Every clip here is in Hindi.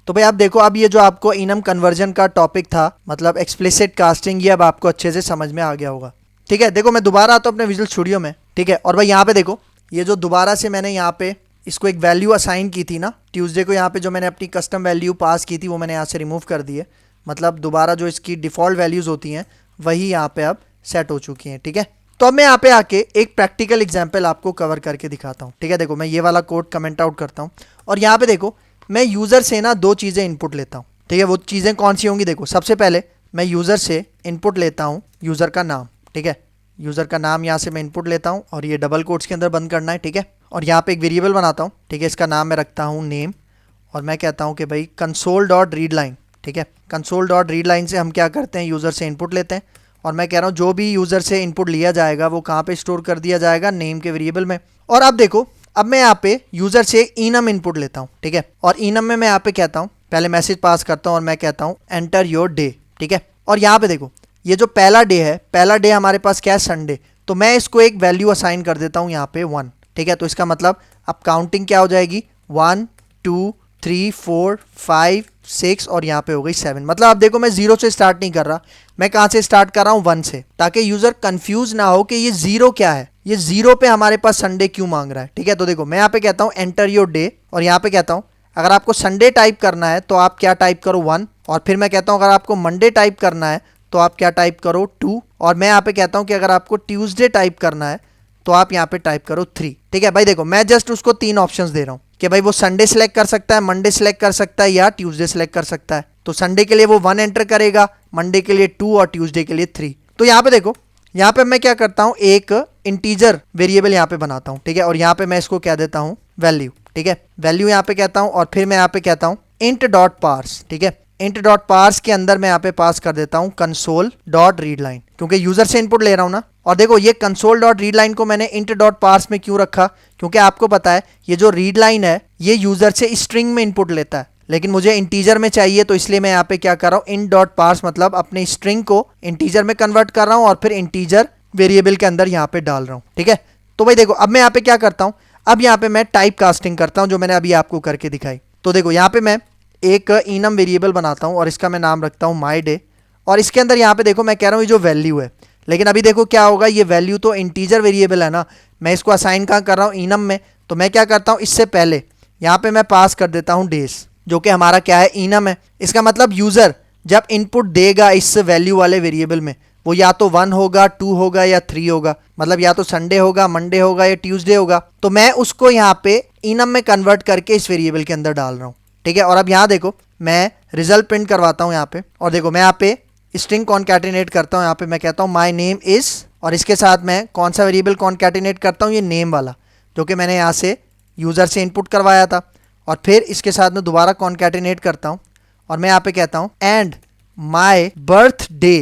तो भाई आप देखो, अब ये जो आपको इनम कन्वर्जन का टॉपिक था, मतलब एक्सप्लिसिट कास्टिंग, ये अब आपको अच्छे से समझ में आ गया होगा। ठीक है, देखो मैं दोबारा आता हूँ अपने विजुअल स्टूडियो में। ठीक है, और भाई यहाँ पे देखो, ये जो दोबारा से मैंने यहाँ पे इसको एक वैल्यू असाइन की थी ना ट्यूसडे को, यहाँ पे जो मैंने अपनी कस्टम वैल्यू पास की थी वो मैंने यहाँ से रिमूव कर दी है। मतलब दोबारा जो इसकी डिफ़ॉल्ट वैल्यूज़ होती हैं वही यहाँ पे अब सेट हो चुकी हैं। ठीक है, तो अब मैं यहाँ पे आके एक प्रैक्टिकल एग्जाम्पल आपको कवर करके दिखाता हूँ। ठीक है, देखो मैं ये वाला कोड कमेंट आउट करता हूँ और यहाँ पे देखो मैं यूज़र से ना दो चीज़ें इनपुट लेता हूँ। ठीक है, वो चीज़ें कौन सी होंगी, देखो सबसे पहले मैं यूज़र से इनपुट लेता हूँ यूज़र का नाम। ठीक है, यूज़र का नाम यहाँ से मैं इनपुट लेता हूँ और ये डबल कोट्स के अंदर बंद करना है। ठीक है, और यहाँ पे एक वेरिएबल बनाता हूँ। ठीक है, इसका नाम मैं रखता हूँ नेम और मैं कहता हूँ कि भाई कंसोल डॉट रीड लाइन। ठीक है, कंसोल डॉट रीड लाइन से हम क्या करते हैं, यूज़र से इनपुट लेते हैं और मैं कह रहा हूँ जो भी यूज़र से इनपुट लिया जाएगा वो कहाँ पे स्टोर कर दिया जाएगा, नेम के वेरिएबल में। और अब देखो, अब मैं यहाँ पे यूज़र से इनम इनपुट लेता हूँ। ठीक है, और इनम में मैं यहाँ पे कहता हूँ, पहले मैसेज पास करता हूँ और मैं कहता हूँ एंटर योर डे। ठीक है, और यहाँ पे देखो ये जो पहला डे है, पहला डे हमारे पास क्या है, संडे, तो मैं इसको एक वैल्यू असाइन कर देता हूँ यहाँ पे 1। ठीक है, तो इसका मतलब अब काउंटिंग क्या हो जाएगी, 1 2 3 4 5 6 और यहाँ पे हो गई 7। मतलब अब देखो मैं 0 से स्टार्ट नहीं कर रहा, मैं कहाँ से स्टार्ट कर रहा हूँ, 1 से, ताकि यूज़र कंफ्यूज ना हो कि ये 0 क्या है, ये 0 पे हमारे पास संडे क्यों मांग रहा है। ठीक है, तो देखो मैं यहाँ पे कहता हूँ एंटर योर डे और यहाँ पे कहता हूँ अगर आपको संडे टाइप करना है तो आप क्या टाइप करो 1, और फिर मैं कहता हूँ अगर आपको मंडे टाइप करना है तो आप क्या टाइप करो 2, और मैं यहाँ पे कहता हूँ कि अगर आपको ट्यूसडे टाइप करना है तो आप यहाँ पे टाइप करो 3। ठीक है भाई, देखो मैं जस्ट उसको 3 ऑप्शंस दे रहा हूँ कि भाई वो संडे सेलेक्ट कर सकता है, मंडे सेलेक्ट कर सकता है या ट्यूसडे सेलेक्ट कर सकता है। तो संडे के लिए वो 1 एंटर करेगा, मंडे के लिए 2 और ट्यूसडे के लिए 3। तो यहाँ पे देखो, यहाँ पे मैं क्या करता हूँ, एक इंटीजर वेरिएबल यहाँ पे बनाता हूँ। ठीक है, और यहाँ पे मैं इसको कह देता हूँ वैल्यू। ठीक है, वैल्यू यहाँ पे कहता हूँ और फिर मैं यहाँ पे कहता हूँ इंट डॉट पार्स। ठीक है, इंट डॉट पार्स के अंदर मैं यहाँ पे पास कर देता हूँ कंसोल डॉट रीड लाइन, क्योंकि यूजर से इनपुट ले रहा हूँ ना। और देखो ये कंसोल डॉट रीड लाइन को मैंने इंट डॉट पार्स में क्यों रखा, क्योंकि आपको पता है ये जो रीड लाइन है ये यूजर से स्ट्रिंग में इनपुट लेता है, लेकिन मुझे इंटीजर में चाहिए, तो इसलिए मैं यहाँ पे क्या कर रहा हूँ, इन डॉट पार्स मतलब अपने स्ट्रिंग को इंटीजर में कन्वर्ट कर रहा हूँ और फिर इंटीजर वेरिएबल के अंदर यहाँ पे डाल रहा हूँ। ठीक है, तो भाई देखो अब मैं यहाँ पे क्या करता हूँ, अब यहाँ पे मैं टाइप कास्टिंग करता हूँ जो मैंने अभी आपको करके दिखाई। तो देखो यहाँ पे मैं एक इनम वेरिएबल बनाता हूँ और इसका मैं नाम रखता हूँ माई डे, और इसके अंदर यहाँ पे देखो मैं कह रहा हूँ ये जो वैल्यू है, लेकिन अभी देखो क्या होगा, ये वैल्यू तो इंटीजर वेरिएबल है ना, मैं इसको असाइन कहाँ कर रहा हूँ, इनम में। तो मैं क्या करता हूँ, इससे पहले यहाँ पे मैं पास कर देता हूँ डेज, जो कि हमारा क्या है, इनम है। इसका मतलब यूज़र जब इनपुट देगा इस वैल्यू वाले वेरिएबल में, वो या तो 1 होगा, 2 होगा या 3 होगा, मतलब या तो संडे होगा, मंडे होगा या ट्यूसडे होगा। तो मैं उसको यहाँ पे इनम में कन्वर्ट करके इस वेरिएबल के अंदर डाल रहा हूँ। ठीक है, और अब यहाँ देखो मैं रिजल्ट प्रिंट करवाता हूँ यहाँ पे, और देखो मैं यहाँ पे स्ट्रिंग कॉन्कैटिनेट करता हूँ। यहाँ पे मैं कहता हूँ माई नेम इज़, और इसके साथ मैं कौन सा वेरिएबल कॉन्कैटिनेट करता हूँ, ये नेम वाला जो कि मैंने यहाँ से यूज़र से इनपुट करवाया था, और फिर इसके साथ में दोबारा कॉन्कैटिनेट करता हूँ और मैं यहाँ पे कहता हूँ एंड माई बर्थ डे।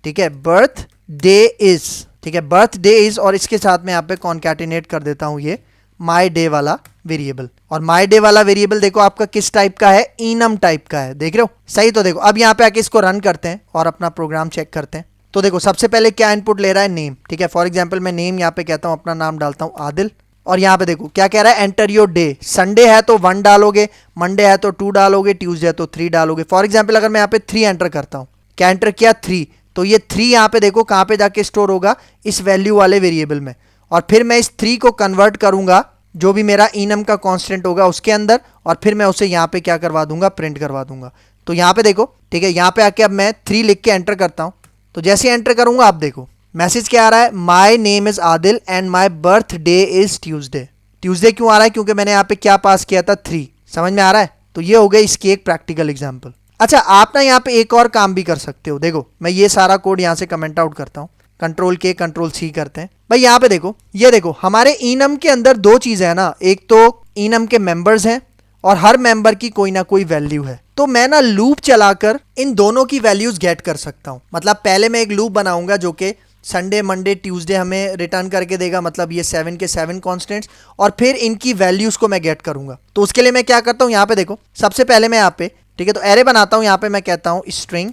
ठीक है, बर्थ डे इज़, ठीक है, बर्थ डे इज़, और इसके साथ में यहाँ पे कॉन्कैटिनेट कर देता हूँ ये माई डे वाला वेरिएबल। और माई डे वाला वेरिएबल देखो आपका किस टाइप का है, इनम टाइप का है, देख रहे हो सही। तो देखो अब यहाँ पे आके इसको रन करते हैं और अपना प्रोग्राम चेक करते हैं। तो देखो सबसे पहले क्या इनपुट ले रहा है, नेम। ठीक है, फॉर एग्जांपल मैं नेम यहाँ पे कहता हूँ, अपना नाम डालता हूँ आदिल, और यहाँ पे देखो क्या कह रहा है, एंटर योर डे। संडे है तो 1 डालोगे, मंडे है तो 2 डालोगे, ट्यूसडे है तो 3 डालोगे। फॉर एग्जाम्पल अगर मैं यहाँ पे 3 एंटर करता हूँ, क्या एंटर किया, 3, तो ये 3 यहाँ पे देखो कहाँ पे जाके स्टोर होगा, इस वैल्यू वाले वेरिएबल में, और फिर मैं इस 3 को कन्वर्ट करूंगा जो भी मेरा इनम का कांस्टेंट होगा उसके अंदर, और फिर मैं उसे यहाँ पे क्या करवा दूंगा, प्रिंट करवा दूंगा। तो यहाँ पे देखो, ठीक है, यहाँ पे आके अब मैं 3 लिख के एंटर करता हूँ। तो जैसे एंटर करूंगा आप देखो मैसेज क्या आ रहा है, my name is Adil and my birth day is Tuesday. Tuesday क्यों आ रहा है, क्योंकि मैंने यहाँ पे क्या पास किया था, 3। समझ में आ रहा है। तो ये हो गई इसकी एक प्रैक्टिकल एग्जाम्पल। अच्छा, आप ना यहाँ पे एक और काम भी कर सकते हो। देखो मैं ये सारा कोड यहाँ से कमेंट आउट करता हूँ, कंट्रोल के कंट्रोल सी करते हैं। भाई यहाँ पे देखो, ये देखो हमारे इनम के अंदर 2 चीजें हैं ना, एक तो इनम के मेंबर्स हैं और हर मेंबर की कोई ना कोई वैल्यू है। तो मैं ना लूप चलाकर इन दोनों की वैल्यूज गेट कर सकता हूँ। मतलब पहले मैं एक लूप बनाऊंगा जो कि संडे, मंडे, ट्यूसडे हमें रिटर्न करके देगा, मतलब ये 7 के 7 कॉन्स्टेंट्स, और फिर इनकी वैल्यूज को मैं गेट करूंगा। तो उसके लिए मैं क्या करता हूँ, यहाँ पे देखो सबसे पहले मैं यहाँ पे, ठीक है, तो एरे बनाता हूँ। यहाँ पे मैं कहता हूँ स्ट्रिंग,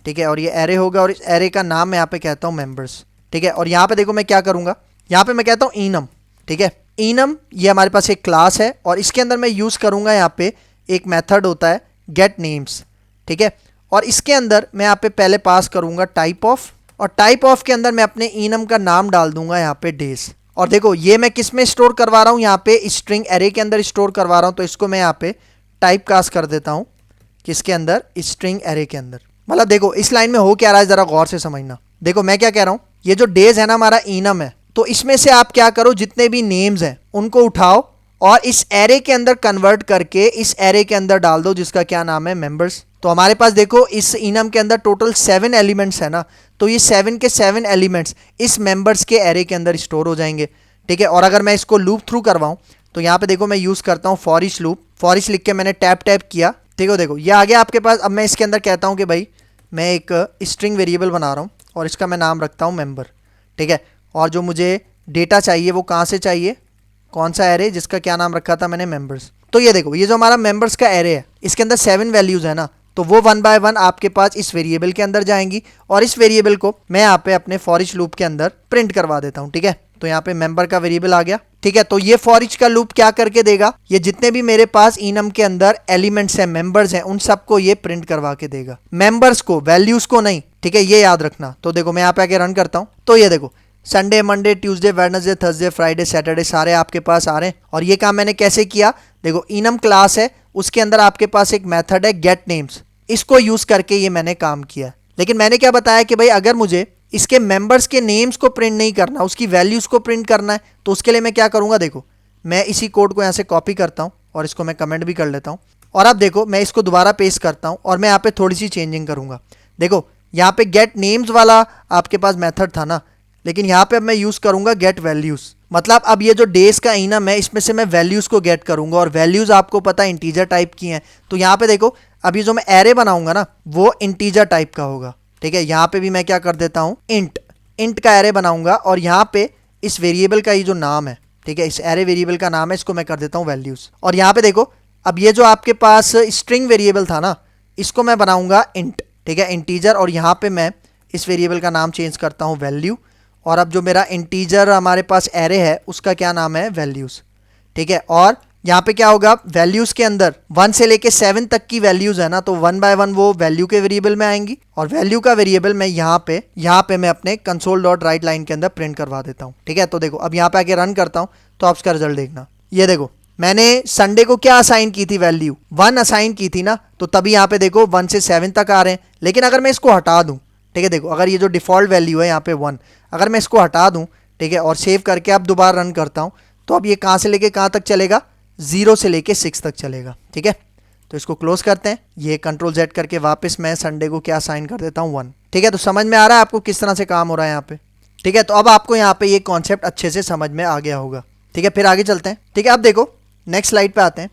ठीक है, और ये एरे होगा, और इस एरे का नाम मैं यहाँ पे कहता हूँ मेंबर्स। ठीक है, और यहाँ पे देखो मैं क्या करूँगा, यहाँ पे मैं कहता हूँ इनम। ठीक है, इनम ये हमारे पास एक क्लास है और इसके अंदर मैं यूज़ करूँगा यहाँ पे एक मेथड होता है गेट नेम्स, ठीक है। और इसके अंदर मैं यहाँ पे पहले पास करूँगा टाइप ऑफ, और टाइप ऑफ के अंदर मैं अपने इनम का नाम डाल दूंगा यहाँ पे डेज। और देखो ये मैं किस में स्टोर करवा रहा हूँ, यहाँ पे स्ट्रिंग एरे के अंदर स्टोर करवा रहा हूँ, तो इसको मैं यहाँ पे टाइप कास्ट कर देता हूँ किसके अंदर, स्ट्रिंग एरे के अंदर। मतलब देखो इस लाइन में हो क्या रहा है जरा गौर से समझना। देखो मैं क्या कह रहा हूँ, ये जो डेज है ना हमारा इनम है, तो इसमें से आप क्या करो, जितने भी नेम्स हैं उनको उठाओ और इस एरे के अंदर कन्वर्ट करके इस एरे के अंदर डाल दो जिसका क्या नाम है, मेंबर्स। तो हमारे पास देखो इस इनम के अंदर टोटल 7 एलिमेंट्स है ना, तो ये 7 के 7 एलिमेंट्स इस मेंबर्स के एरे के अंदर स्टोर हो जाएंगे, ठीक है। और अगर मैं इसको लूप थ्रू करवाऊँ तो यहाँ पे देखो मैं यूज़ करता हूँ for each loop. For each लिख के मैंने टैप टैप किया, देखो ये आ गया आपके पास। अब मैं इसके अंदर कहता हूँ कि भाई मैं एक स्ट्रिंग वेरिएबल बना रहा हूँ और इसका मैं नाम रखता हूँ मेंबर, ठीक है। और जो मुझे डेटा चाहिए वो कहाँ से चाहिए, कौन सा एरे, जिसका क्या नाम रखा था मैंने, मेंबर्स। तो ये देखो ये जो हमारा मेंबर्स का एरे है इसके अंदर 7 वैल्यूज़ है ना, तो वो 1 बाय 1 आपके पास इस वेरिएबल के अंदर जाएंगी और इस वेरिएबल को मैं यहाँ पे अपने फॉर ईच लूप के अंदर प्रिंट करवा देता हूँ, ठीक है। तो यहाँ पे मेंबर का वेरिएबल आ गया, ठीक है। तो ये फॉर ईच का लूप क्या करके देगा, ये जितने भी मेरे पास इनम के अंदर एलिमेंट्स हैं, मेंबर्स हैं, उन सबको ये प्रिंट करवा के देगा, मेंबर्स को, वैल्यूज को नहीं, ठीक है, ये याद रखना। तो देखो मैं यहाँ पे आके रन करता हूँ, तो ये देखो Sunday, Monday, Tuesday, Wednesday, Thursday, Friday, Saturday सारे आपके पास आ रहे हैं। और ये काम मैंने कैसे किया, देखो इनम क्लास है, उसके अंदर आपके पास एक मेथड है गेट नेम्स, इसको यूज करके ये मैंने काम किया। लेकिन मैंने क्या बताया कि भाई अगर मुझे इसके मेंबर्स के नेम्स को प्रिंट नहीं करना, उसकी वैल्यूज को प्रिंट करना है, तो उसके लिए मैं क्या करूंगा, देखो मैं इसी कोड को यहाँ से कॉपी करता हूँ और इसको मैं कमेंट भी कर लेता हूँ। और अब देखो मैं इसको दोबारा पेस्ट करता हूँ और मैं यहाँ पे थोड़ी सी चेंजिंग करूंगा। देखो यहाँ पे गेट नेम्स वाला आपके पास मेथड था ना, लेकिन यहाँ पे अब मैं यूज़ करूंगा गेट वैल्यूज़। मतलब अब ये जो डेज का इनम है इसमें से मैं वैल्यूज़ को गेट करूंगा, और वैल्यूज़ आपको पता है इंटीजर टाइप की हैं। तो यहाँ पे देखो अभी जो मैं एरे बनाऊंगा ना वो इंटीजर टाइप का होगा, ठीक है। यहाँ पे भी मैं क्या कर देता हूँ, इंट का एरे बनाऊंगा, और यहाँ पे इस वेरिएबल का ये जो नाम है, ठीक है, इस एरे वेरिएबल का नाम है, इसको मैं कर देता हूँ वैल्यूज़। और यहाँ पे देखो अब ये जो आपके पास स्ट्रिंग वेरिएबल था ना, इसको मैं बनाऊंगा इंट, ठीक है, इंटीजर। और यहाँ पे मैं इस वेरिएबल का नाम चेंज करता हूँ वैल्यू, और अब जो मेरा इंटीजर हमारे पास एरे है उसका क्या नाम है, वैल्यूज़, ठीक है। और यहाँ पे क्या होगा, वैल्यूज़ के अंदर 1 से लेके 7 तक की वैल्यूज़ है ना, तो 1 बाय 1 वो वैल्यू के वेरिएबल में आएंगी, और वैल्यू का वेरिएबल मैं यहाँ पे मैं अपने कंसोल डॉट राइट लाइन के अंदर प्रिंट करवा देता हूँ, ठीक है। तो देखो अब यहाँ पे आके रन करता हूँ तो आप उसका रिजल्ट देखना। ये देखो मैंने संडे को क्या असाइन की थी, वैल्यू 1 असाइन की थी ना, तो तभी यहाँ पे देखो 1 से 7 तक आ रहे हैं। लेकिन अगर मैं इसको हटा दूँ, ठीक है, देखो अगर ये जो डिफ़ॉल्ट वैल्यू है यहाँ पे 1, अगर मैं इसको हटा दूँ, ठीक है, और सेव करके अब दोबारा रन करता हूँ, तो अब ये कहाँ से लेके कहाँ तक चलेगा, 0 से लेके 6 तक चलेगा, ठीक है। तो इसको क्लोज करते हैं, ये कंट्रोल Z करके वापस मैं संडे को क्या असाइन कर देता हूँ, 1, ठीक है। तो समझ में आ रहा है आपको किस तरह से काम हो रहा है यहाँ पे, ठीक है। तो अब आपको यहाँ पे ये कॉन्सेप्ट अच्छे से समझ में आ गया होगा, ठीक है। फिर आगे चलते हैं, ठीक है। अब देखो नेक्स्ट स्लाइड पे आते हैं।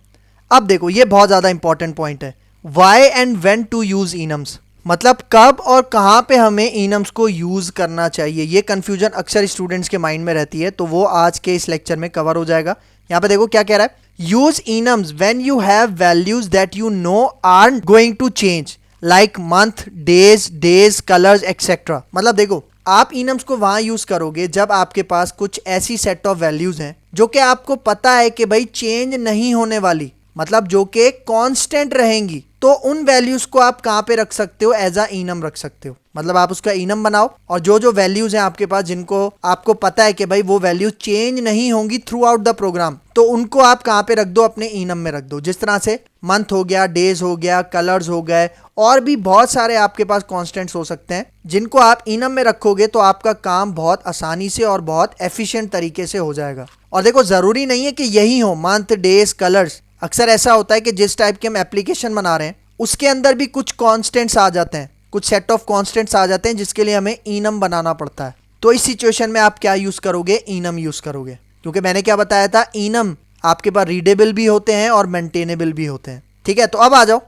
अब देखो ये बहुत ज़्यादा इंपॉर्टेंट पॉइंट है, why and when to use enums, मतलब कब और कहाँ पे हमें इनम्स को यूज़ करना चाहिए। ये कन्फ्यूजन अक्सर स्टूडेंट्स के माइंड में रहती है, तो वो आज के इस लेक्चर में कवर हो जाएगा। यहाँ पे देखो क्या कह रहा है, use enums when you have values that you know aren't going to change, like month, days, colours etcetera. मतलब देखो आप इनम्स को वहां यूज करोगे जब आपके पास कुछ ऐसी सेट ऑफ वैल्यूज हैं जो कि आपको पता है कि भाई चेंज नहीं होने वाली, मतलब जो कि कांस्टेंट रहेंगी। तो उन वैल्यूज को आप कहाँ पे रख सकते हो, एज अ इनम रख सकते हो। मतलब आप उसका इनम बनाओ, और जो जो वैल्यूज हैं आपके पास जिनको आपको पता है कि भाई वो वैल्यूज चेंज नहीं होंगी थ्रू आउट द प्रोग्राम, तो उनको आप कहाँ पे रख दो, अपने इनम में रख दो। जिस तरह से मंथ हो गया, डेज हो गया, कलर्स हो गए, और भी बहुत सारे आपके पास कॉन्स्टेंट्स हो सकते हैं जिनको आप इनम में रखोगे तो आपका काम बहुत आसानी से और बहुत एफिशिएंट तरीके से हो जाएगा। और देखो जरूरी नहीं है कि यही हो मंथ, डेज, कलर्स। अक्सर ऐसा होता है कि जिस टाइप के हम एप्लीकेशन बना रहे हैं उसके अंदर भी कुछ कॉन्स्टेंट्स आ जाते हैं, कुछ सेट ऑफ कॉन्स्टेंट्स आ जाते हैं जिसके लिए हमें इनम बनाना पड़ता है। तो इस सिचुएशन में आप क्या यूज करोगे, इनम यूज करोगे, क्योंकि मैंने क्या बताया था, इनम आपके पास रीडेबल भी होते हैं और मेंटेनेबल भी होते हैं, ठीक है। तो अब आ जाओ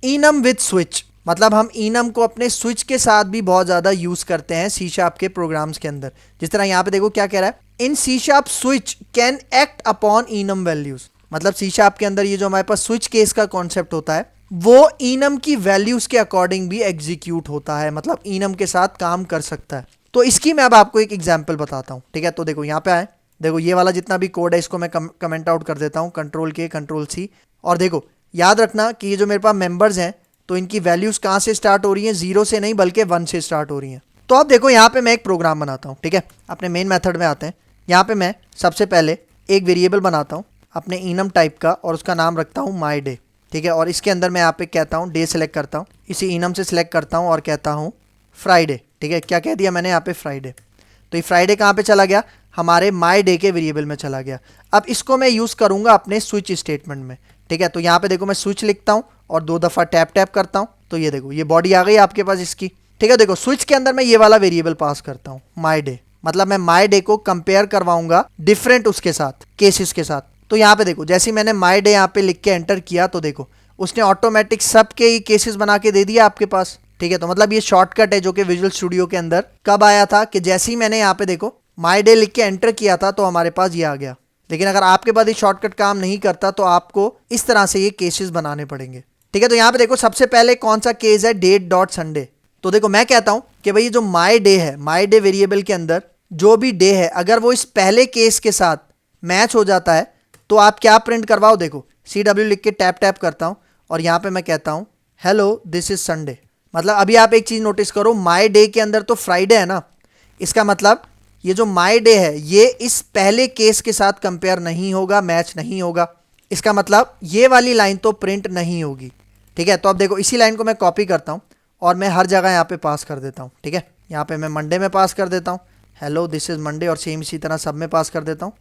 इनम विद स्विच, मतलब हम इनम को अपने स्विच के साथ भी बहुत ज्यादा यूज करते हैं सी शार्प के प्रोग्राम्स के अंदर। जिस तरह यहाँ पे देखो क्या कह रहा है, in C sharp switch can act upon enum values. मतलब सी शार्प के अंदर ये जो हमारे पास स्विच केस का कॉन्सेप्ट होता है वो इनम की वैल्यूज के अकॉर्डिंग भी एग्जीक्यूट होता है, मतलब इनम के साथ काम कर सकता है। तो इसकी मैं अब आपको एक एग्जांपल बताता हूँ, ठीक है। तो देखो यहाँ पे आए, देखो ये वाला जितना भी कोड है इसको मैं कमेंट आउट कर देता हूँ, कंट्रोल के, कंट्रोल C। और देखो याद रखना कि ये जो मेरे पास मेंबर्स हैं तो इनकी वैल्यूज़ कहाँ से स्टार्ट हो रही हैं, 0 से नहीं बल्कि 1 से स्टार्ट हो रही हैं। तो अब देखो यहाँ पे मैं एक प्रोग्राम बनाता हूँ, ठीक है। अपने मेन मेथड में आते हैं। यहाँ पे मैं सबसे पहले एक वेरिएबल बनाता हूँ अपने इनम टाइप का और उसका नाम रखता हूँ माई डे, ठीक है। और इसके अंदर मैं यहाँ पे कहता हूँ डे सेलेक्ट करता हूँ, इसी इनम से सिलेक्ट करता हूँ और कहता हूँ फ्राइडे, ठीक है। क्या कह दिया मैंने यहाँ पे, फ्राइडे। तो ये फ्राइडे कहाँ पे चला गया, हमारे माई डे के वेरिएबल में चला गया। अब इसको मैं यूज़ करूँगा अपने स्विच स्टेटमेंट में, ठीक है। तो यहाँ पे देखो मैं स्विच लिखता हूँ और 2 दफ़ा टैप टैप करता हूँ, तो ये देखो ये बॉडी आ गई आपके पास इसकी, ठीक है। देखो स्विच के अंदर मैं ये वाला वेरिएबल पास करता हूँ माई डे, मतलब मैं माई डे को कंपेयर करवाऊंगा डिफरेंट उसके साथ, केसेस के साथ। तो यहाँ पे देखो जैसे मैंने माई डे यहाँ पे लिख के एंटर किया तो देखो उसने ऑटोमेटिक सब के ही केसेस बना के दे दिया आपके पास, ठीक है। तो मतलब ये शॉर्टकट है जो कि विजुअल स्टूडियो के अंदर कब आया था कि जैसे ही मैंने यहाँ पे देखो माई डे लिख के एंटर किया था तो हमारे पास ये आ गया। लेकिन अगर आपके पास ये शॉर्टकट काम नहीं करता तो आपको इस तरह से ये केसेस बनाने पड़ेंगे, ठीक है। तो यहाँ पे देखो सबसे पहले कौन सा केस है, डेट डॉट संडे। तो देखो मैं कहता हूँ कि भाई जो माई डे है, माई डे वेरिएबल के अंदर जो भी डे है अगर वो इस पहले केस के साथ मैच हो जाता है तो आप क्या प्रिंट करवाओ, देखो CW लिख के टैप टैप करता हूँ और यहाँ पे मैं कहता हूँ हेलो दिस इज संडे। मतलब अभी आप एक चीज़ नोटिस करो, माई डे के अंदर तो फ्राइडे है ना, इसका मतलब ये जो माई डे है ये इस पहले केस के साथ कंपेयर नहीं होगा, मैच नहीं होगा। इसका मतलब ये वाली लाइन तो प्रिंट नहीं होगी, ठीक है। तो अब देखो इसी लाइन को मैं कॉपी करता हूँ और मैं हर जगह यहाँ पे पास कर देता हूँ, ठीक है। यहाँ पे मैं मंडे में पास कर देता हूँ हेलो दिस इज मंडे और सेम इसी तरह सब में पास कर देता हूँ।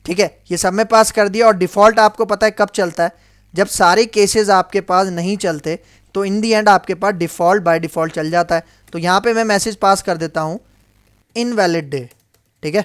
ठीक है, ये सब में पास कर दिया। और डिफ़ॉल्ट आपको पता है कब चलता है, जब सारे केसेस आपके पास नहीं चलते तो इन दी एंड आपके पास डिफ़ॉल्ट बाय डिफ़ॉल्ट चल जाता है। तो यहाँ पे मैं मैसेज पास कर देता हूँ इनवैलिड डे, ठीक है।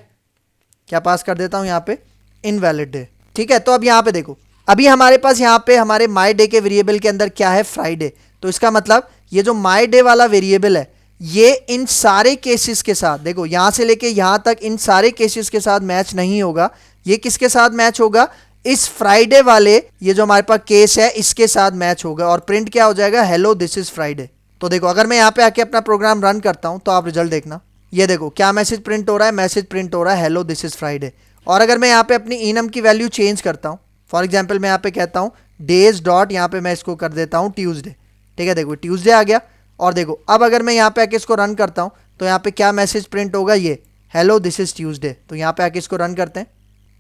क्या पास कर देता हूँ यहाँ पे, इनवैलिड डे, ठीक है। तो अब यहाँ पे देखो अभी हमारे पास यहाँ पे हमारे माई डे के वेरिएबल के अंदर क्या है, फ्राइडे। तो इसका मतलब ये जो माई डे वाला वेरिएबल है ये इन सारे केसेस के साथ, देखो यहाँ से लेके यहाँ तक इन सारे केसेस के साथ मैच नहीं होगा। ये किसके साथ मैच होगा, इस फ्राइडे वाले ये जो हमारे पास केस है इसके साथ मैच होगा और प्रिंट क्या हो जाएगा, हेलो दिस इज फ्राइडे। तो देखो अगर मैं यहाँ पे आके अपना प्रोग्राम रन करता हूँ तो आप रिजल्ट देखना, ये देखो क्या मैसेज प्रिंट हो रहा है, मैसेज प्रिंट हो रहा है हेलो दिस इज फ्राइडे। और अगर मैं यहाँ पे अपनी इनम की वैल्यू चेंज करता हूँ, फॉर एग्जाम्पल मैं यहाँ पे कहता हूँ डेज डॉट, यहाँ पे मैं इसको कर देता हूँ ट्यूसडे, ठीक है। देखो ट्यूसडे आ गया। और देखो अब अगर मैं यहाँ पे आके इसको रन करता हूँ तो यहाँ पे क्या मैसेज प्रिंट होगा, ये हेलो दिस इज ट्यूसडे। तो यहाँ पे आके इसको रन करते हैं,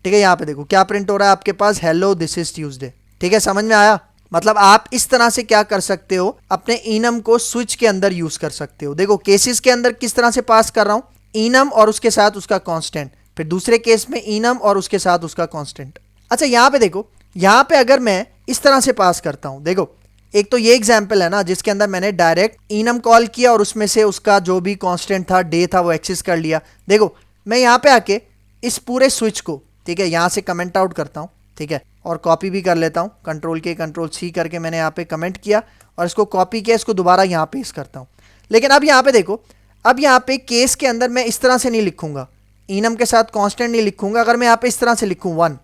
ठीक है। यहाँ पे देखो क्या प्रिंट हो रहा है आपके पास, हेलो दिस इज ट्यूसडे, ठीक है। समझ में आया, मतलब आप इस तरह से क्या कर सकते हो, अपने इनम को स्विच के अंदर यूज कर सकते हो। देखो केसेस के अंदर किस तरह से पास कर रहा हूँ, इनम और उसके साथ उसका कांस्टेंट, फिर दूसरे केस में इनम और उसके साथ उसका कांस्टेंट। अच्छा यहाँ पे देखो, यहाँ पे अगर मैं इस तरह से पास करता हूँ, देखो एक तो ये एग्जाम्पल है ना जिसके अंदर मैंने डायरेक्ट इनम कॉल किया और उसमें से उसका जो भी कांस्टेंट था, डे था, वो एक्सेस कर लिया। देखो मैं यहाँ पे आके इस पूरे स्विच को, ठीक है, यहाँ से कमेंट आउट करता हूँ, ठीक है, और कॉपी भी कर लेता हूँ, कंट्रोल C करके मैंने यहाँ पे कमेंट किया और इसको कॉपी किया, इसको दोबारा यहाँ पेस्ट करता हूँ। लेकिन अब यहाँ पे देखो, अब यहाँ पे केस के अंदर मैं इस तरह से नहीं लिखूंगा, इनम के साथ कांस्टेंट नहीं लिखूंगा। अगर मैं यहाँ पे इस तरह से लिखूँ 1,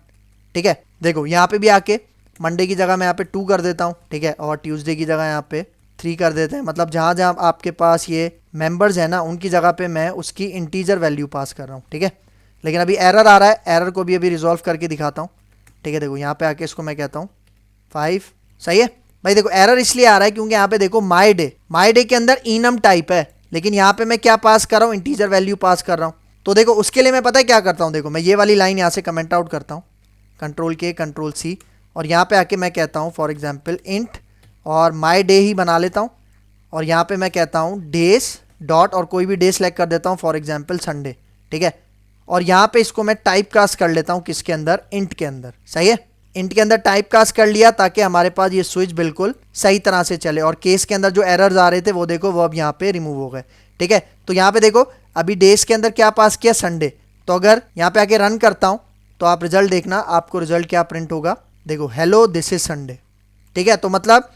ठीक है, देखो यहाँ पे भी आके मंडे की जगह मैं यहाँ पे 2 कर देता हूँ, ठीक है, और ट्यूसडे की जगह यहाँ पे 3 कर देते हैं। मतलब जहाँ जहाँ आपके पास ये मेंबर्स है ना उनकी जगह पे मैं उसकी इंटीजर वैल्यू पास कर रहा हूँ, ठीक है। लेकिन अभी एरर आ रहा है, एरर को भी अभी रिजॉल्व करके दिखाता हूँ, ठीक है। देखो यहाँ पे आके इसको मैं कहता हूँ 5, सही है भाई। देखो एरर इसलिए आ रहा है क्योंकि यहाँ पे देखो माई डे के अंदर इनम टाइप है, लेकिन यहाँ पे मैं क्या पास कर रहा हूँ, इंटीजर वैल्यू पास कर रहा हूँ। तो देखो उसके लिए मैं पता है क्या करता हूँ, देखो मैं ये वाली लाइन यहाँ से कमेंट आउट करता हूँ, कंट्रोल C, और यहाँ पे आके मैं कहता हूँ फॉर एग्जाम्पल इंट और माई डे ही बना लेता हूँ और यहाँ पे मैं कहता हूँ डेज डॉट और कोई भी डे सेलेक्ट कर देता हूँ, फॉर एग्जाम्पल संडे, ठीक है। और यहाँ पे इसको मैं टाइप कास्ट कर लेता हूँ किसके अंदर, इंट के अंदर, सही है। इंट के अंदर टाइप कास्ट कर लिया ताकि हमारे पास ये स्विच बिल्कुल सही तरह से चले। और केस के अंदर जो एरर्स आ रहे थे वो देखो वो अब यहाँ पे रिमूव हो गए, ठीक है। तो यहाँ पे देखो अभी डेज के अंदर क्या पास किया, संडे। तो अगर यहाँ पे आके रन करता हूँ तो आप रिजल्ट देखना, आपको रिजल्ट क्या प्रिंट होगा, देखो हेलो दिस इज संडे, ठीक है। तो मतलब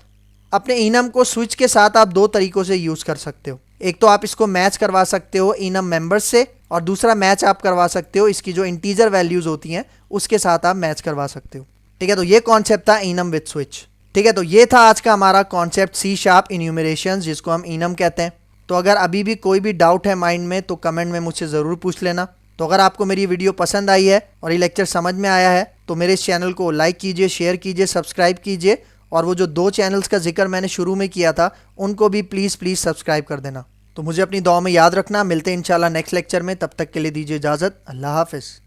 अपने इनम को स्विच के साथ आप 2 तरीकों से यूज़ कर सकते हो। एक तो आप इसको मैच करवा सकते हो इनम मेंबर्स से, और दूसरा मैच आप करवा सकते हो इसकी जो इंटीजर वैल्यूज़ होती हैं उसके साथ आप मैच करवा सकते हो, ठीक है। तो ये कॉन्सेप्ट था इनम विद स्विच, ठीक है। तो ये था आज का हमारा कॉन्सेप्ट C# इन्यूमरेशन जिसको हम इनम कहते हैं। तो अगर अभी भी कोई भी डाउट है माइंड में तो कमेंट में मुझसे ज़रूर पूछ लेना। तो अगर आपको मेरी ये वीडियो पसंद आई है और ये लेक्चर समझ में आया है तो मेरे इस चैनल को लाइक कीजिए, शेयर कीजिए, सब्सक्राइब कीजिए, और वो जो 2 चैनल्स का जिक्र मैंने शुरू में किया था उनको भी प्लीज़ सब्सक्राइब कर देना। तो मुझे अपनी दुआ में याद रखना। मिलते हैं इंशाल्लाह नेक्स्ट लेक्चर में। तब तक के लिए दीजिए इजाज़त। अल्लाह हाफ़िज़।